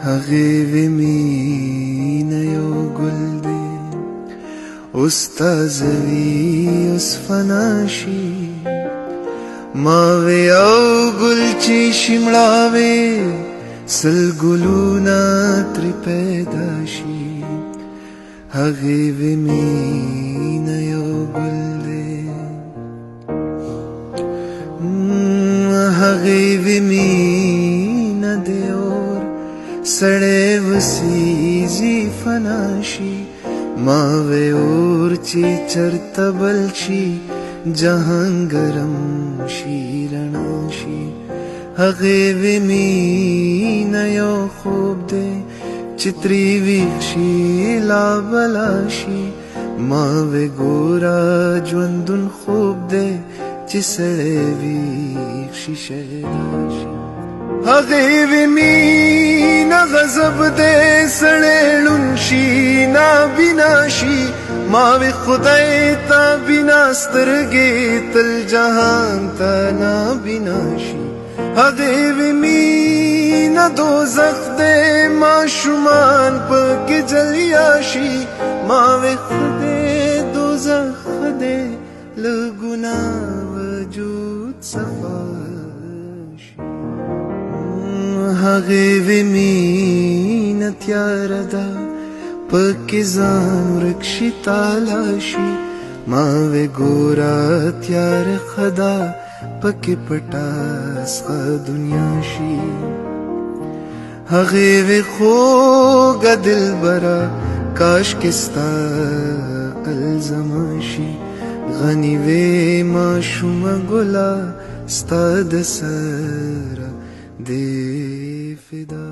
هغې وې مینه یو ګل دی اوس تازه وي اوس فنا شي ما وې یو ګل چې شمړاوې سل ګلونه ترې پیدا شي هغې وې مینه یو ګل دی هغې وې مینه دی اور سړی وسیږي فنا شي ما وې اور چې چرته بل شي جهان ګرم شي رڼا شي هغې وې مینه یو خوب دی چې ترې ویښ شي لا بلا شي ما وې ګوره ژوندون خوب دی چې سړی ویښ شي شیدا شي هغې وې مینه غضب دی سړی ړوند شي نابینا شي ما وې خدای ته بنا سترګې تل جهان ته نابینا شي هغې وې مینه دوزخ دی ماشومان پکې جلیا شي ما وې خدای دوزخ دی له ګناه وجود صفا شي هغې وې مینه تیاره ده پکې ځان ورک شي تالا شي ما وې ګوره تیاره ښه ده پکې پټه سخه دنیا شي هغې وې خوږه دلبره کاشکې ستا عقل زما شي غني وې ماشومه ګله ستا د سره دې فدا